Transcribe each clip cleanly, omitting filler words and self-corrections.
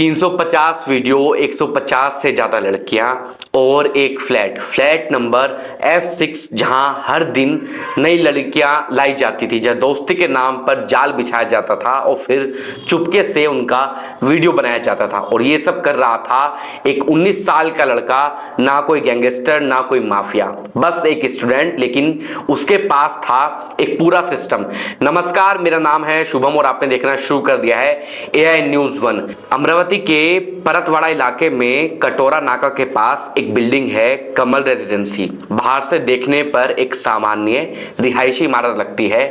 350 video, 150 से ज्यादा लड़कियां और एक फ्लैट नंबर F6 जहां हर दिन नई लड़कियां लाई जाती थी, जहां दोस्ती के नाम पर जाल बिछाया जाता था और फिर चुपके से उनका वीडियो बनाया जाता था। और ये सब कर रहा था एक 19 साल का लड़का, ना कोई गैंगस्टर ना कोई माफिया, बस एक स्टूडेंट, लेकिन उसके पास था एक पूरा सिस्टम। नमस्कार, मेरा नाम है शुभम और आपने देखना शुरू कर दिया है AI न्यूज़ 1। अमरावती के परतवाड़ा इलाके में कटोरा नाका के पास एक बिल्डिंग है, कमल रेजिडेंसी। बाहर से देखने पर एक सामान्य रिहायशी इमारत लगती है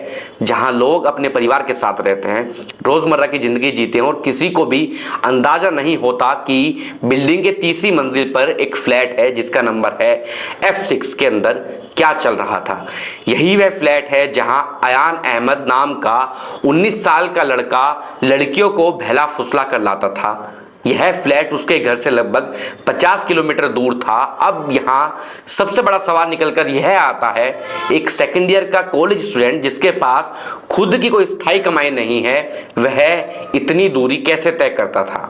जहां लोग अपने परिवार के साथ रहते हैं, रोजमर्रा की जिंदगी जीते हैं और किसी को भी अंदाजा नहीं होता कि बिल्डिंग के तीसरी मंजिल पर एक फ्लैट है जिसका नंबर है F6 के अंदर क्या चल रहा था। यही वह फ्लैट है जहां अयान अहमद नाम का 19 साल का लड़का लड़कियों को बहला फुसला कर लाता था। यह फ्लैट उसके घर से लगभग 50 किलोमीटर दूर था। अब यहां सबसे बड़ा सवाल निकलकर यह आता है, एक सेकेंड ईयर का कॉलेज स्टूडेंट जिसके पास खुद की कोई स्थायी कमाई नहीं है, वह इतनी दूरी कैसे तय करता था,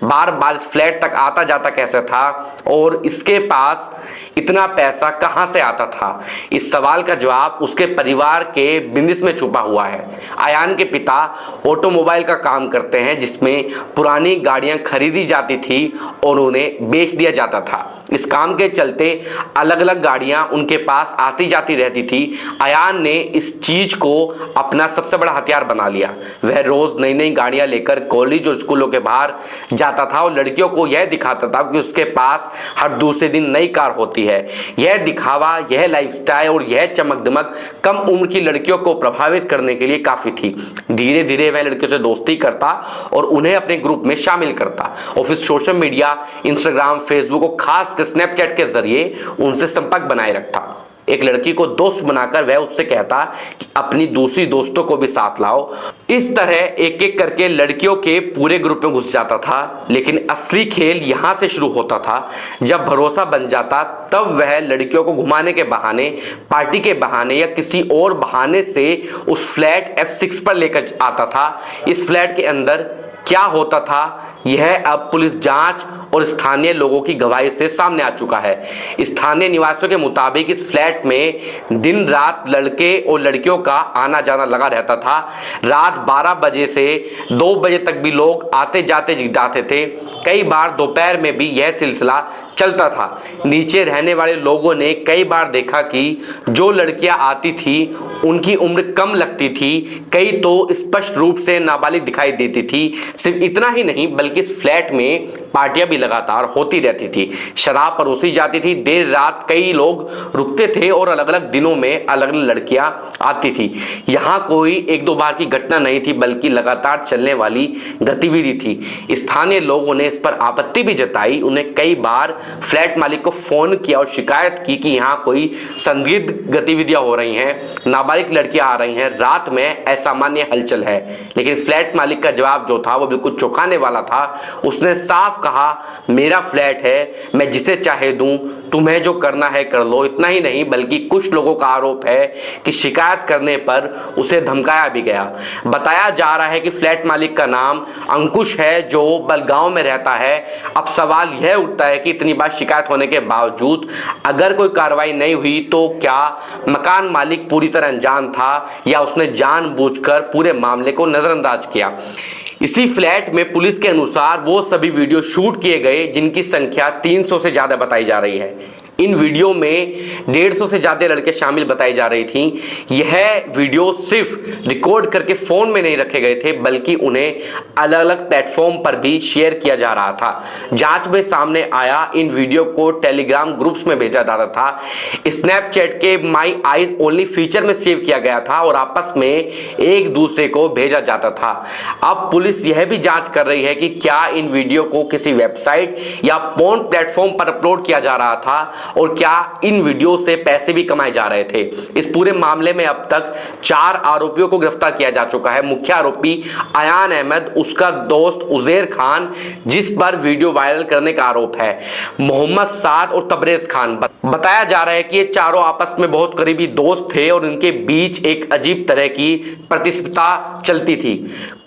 बार बार इस फ्लैट तक आता जाता कैसे था और इसके पास इतना पैसा कहां से आता था। इस सवाल का जवाब उसके परिवार के बिजनेस में छुपा हुआ है। अयान के पिता ऑटोमोबाइल का काम करते हैं जिसमें पुरानी गाड़ियां खरीदी जाती थी और उन्हें बेच दिया जाता था। इस काम के चलते अलग अलग गाड़ियां उनके पास आती जाती रहती थी। अयान ने इस चीज को अपना सबसे बड़ा हथियार बना लिया। वह रोज नई नई गाड़ियां लेकर कॉलेज और स्कूलों के बाहर जाता था और लड़कियों को यह दिखाता था कि उसके पास हर दूसरे दिन नई कार होती है। यह दिखावा, यह लाइफस्टाइल और यह चमक दमक कम उम्र की लड़कियों को प्रभावित करने के लिए काफी थी। धीरे धीरे वह लड़कियों से दोस्ती करता और उन्हें अपने ग्रुप में शामिल करता और फिर सोशल मीडिया, इंस्टाग्राम, फेसबुक और खास स्नैपचैट के जरिए उनसे संपर्क बनाए रखता। एक लड़की को दोस्त बनाकर वह उससे कहता कि अपनी दूसरी दोस्तों को भी साथ लाओ। इस तरह एक एक करके लड़कियों के पूरे ग्रुप में घुस जाता था। लेकिन असली खेल यहां से शुरू होता था। जब भरोसा बन जाता तब वह लड़कियों को घुमाने के बहाने, पार्टी के बहाने या किसी और बहाने से उस फ्लैट F6 पर लेकर आता था। इस फ्लैट के अंदर क्या होता था यह अब पुलिस जांच और स्थानीय लोगों की गवाही से सामने आ चुका है। स्थानीय निवासियों के मुताबिक इस फ्लैट में दिन रात लड़के और लड़कियों का आना जाना लगा रहता था। रात 12 बजे से 2 बजे तक भी लोग आते जाते थे। कई बार दोपहर में भी यह सिलसिला चलता था। नीचे रहने वाले लोगों ने कई बार देखा कि जो लड़कियां आती थी उनकी उम्र कम लगती थी, कई तो स्पष्ट रूप से नाबालिग दिखाई देती थी। सिर्फ इतना ही नहीं बल्कि इस फ्लैट में पार्टियां भी लगातार होती रहती थी, शराब परोसी जाती थी, देर रात कई लोग रुकते थे और अलग अलग दिनों में अलग अलग लड़कियां आती थी। यहाँ कोई एक दो बार की घटना नहीं थी बल्कि लगातार चलने वाली गतिविधि थी। स्थानीय लोगों ने इस पर आपत्ति भी जताई। उन्हें कई बार फ्लैट मालिक को फोन किया और शिकायत की कि यहाँ कोई संदिग्ध गतिविधियां हो रही हैं, नाबालिग लड़कियां आ रही हैं, रात में असामान्य हलचल है। लेकिन फ्लैट मालिक का जवाब जो था वो बिल्कुल चौंकाने वाला था। उसने साफ कहा, मेरा फ्लैट है, मैं जिसे चाहे दूं, तुम्हें जो करना है कर लो। इतना ही नहीं बल्कि कुछ लोगों का आरोप है कि शिकायत करने पर उसे धमकाया भी गया। बताया जा रहा है कि फ्लैट मालिक का नाम अंकुश है जो बलगांव में रहता है। अब सवाल यह उठता है कि इतनी बार शिकायत होने के बावजूद अगर कोई कार्रवाई नहीं हुई तो क्या मकान मालिक पूरी तरह अनजान था या उसने जानबूझकर पूरे मामले को नजरअंदाज किया। इसी फ्लैट में पुलिस के अनुसार वो सभी वीडियो शूट किए गए जिनकी संख्या 300 से ज्यादा बताई जा रही है। इन वीडियो में 150 से ज्यादा लड़के शामिल बताई जा रही थी। यह वीडियो सिर्फ रिकॉर्ड करके फोन में नहीं रखे गए थे बल्कि उन्हें अलग अलग प्लेटफॉर्म पर भी शेयर किया जा रहा था। जांच में सामने आया, इन वीडियो को टेलीग्राम ग्रुप्स में भेजा जाता था, स्नैपचैट के माई आईज ओनली फीचर में सेव किया गया था और आपस में एक दूसरे को भेजा जाता था। अब पुलिस यह भी जांच कर रही है कि क्या इन वीडियो को किसी वेबसाइट या पोर्न प्लेटफॉर्म पर अपलोड किया जा रहा था और क्या इन वीडियो से पैसे भी कमाए जा रहे थे। इस पूरे मामले में अब तक 4 आरोपियों को गिरफ्तार किया जा चुका है। मुख्य आरोपी अयान अहमद, उसका दोस्त उजैर खान जिस पर वीडियो वायरल करने का आरोप है, मोहम्मद साद और तबरेज खान। बताया जा रहा है कि ये चारों आपस में बहुत करीबी दोस्त थे और इनके बीच एक अजीब तरह की प्रतिस्पर्धा चलती थी।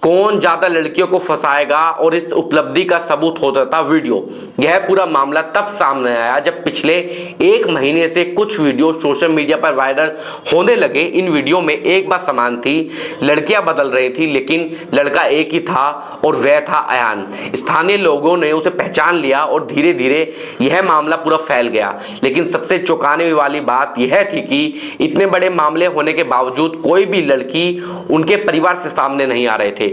कौन ज्यादा लड़कियों को फंसाएगा, और इस उपलब्धि का सबूत होता था वीडियो। यह पूरा मामला तब सामने आया जब पिछले 1 महीने से कुछ वीडियो सोशल मीडिया पर वायरल होने लगे। इन वीडियो में एक बात समान थी, लड़कियां बदल रही थी लेकिन लड़का एक ही था और वह था अयान। स्थानीय लोगों ने उसे पहचान लिया और धीरे धीरे यह मामला पूरा फैल गया। लेकिन सबसे चौंकाने वाली बात यह थी कि इतने बड़े मामले होने के बावजूद कोई भी लड़की उनके परिवार से सामने नहीं आ रहे थे।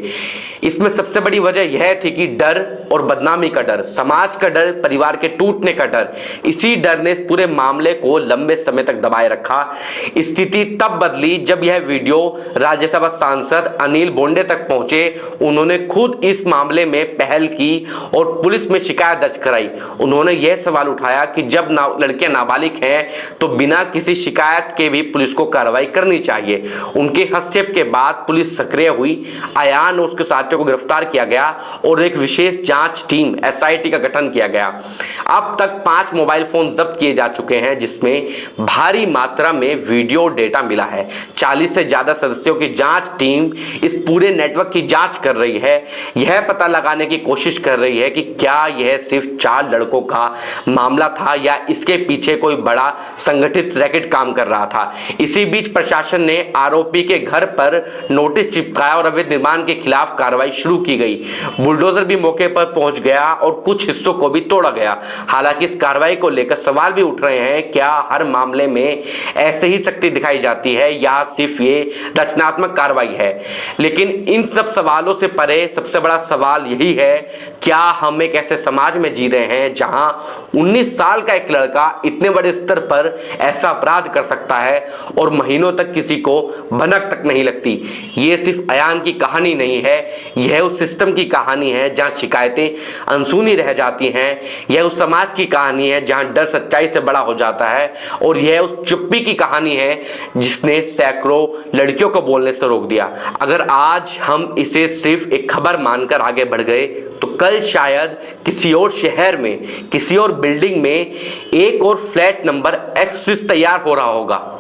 इसमें सबसे बड़ी वजह यह थी कि डर और बदनामी का डर, समाज का डर, परिवार के टूटने का डर। इसी डर ने इस पूरे मामले को लंबे समय तक दबाए रखा। स्थिति तब बदली जब यह वीडियो राज्यसभा सांसद अनिल बोंडे तक पहुंचे। उन्होंने खुद इस मामले में पहल की और पुलिस में शिकायत दर्ज कराई। उन्होंने यह सवाल उठाया कि जब लड़कियां नाबालिग हैं तो बिना किसी शिकायत के भी पुलिस को कार्रवाई करनी चाहिए। उनके हस्तक्षेप के बाद पुलिस सक्रिय हुई, अयान और उसके साथियों को गिरफ्तार किया गया और एक विशेष जांच टीम SIT का गठन किया गया। अब तक 5 मोबाइल फोन जब्त किए जा चुके हैं जिसमें भारी मात्रा में वीडियो डेटा मिला है। 40 से ज्यादा सदस्यों की जांच टीम इस पूरे नेटवर्क की जांच कर रही है। यह पता लगाने की कोशिश कर रही है कि क्या यह सिर्फ 4 लड़कों का मामला था या इसके पीछे कोई बड़ा संगठित रैकेट काम कर रहा था। इसी बीच प्रशासन ने आरोपी के घर पर नोटिस चिपकाया और अवैध निर्माण के खिलाफ कार्रवाई शुरू की गई। बुलडोजर भी मौके पर पहुंच गया और कुछ हिस्सों को भी तोड़ा गया। हालांकि इस कार्रवाई को लेकर सवाल भी उठ रहे हैं, क्या हर मामले में ऐसे ही सख्ती दिखाई जाती है या सिर्फ ये रचनात्मक कार्रवाई है। लेकिन इन सब सवालों से परे सबसे बड़ा सवाल यही है, क्या हम एक ऐसे समाज में जी रहे हैं जहां 19 साल का एक लड़का इतने बड़े स्तर पर ऐसा अपराध कर सकता है और महीनों तक किसी को भनक तक नहीं लगती। ये सिर्फ अयान की कहानी नहीं है, यह उस सिस्टम की कहानी है जहां शिकायतें अनसुनी रह जाती हैं। यह उस समाज की कहानी है जहां डर सच्चाई से बड़ा हो जाता है, और यह उस चुप्पी की कहानी है जिसने सैकड़ों लड़कियों को बोलने से रोक दिया। अगर आज हम इसे सिर्फ एक खबर मानकर आगे बढ़ गए तो कल शायद किसी और शहर में, किसी और बिल्डिंग में एक और फ्लैट नंबर X6 तैयार हो रहा होगा।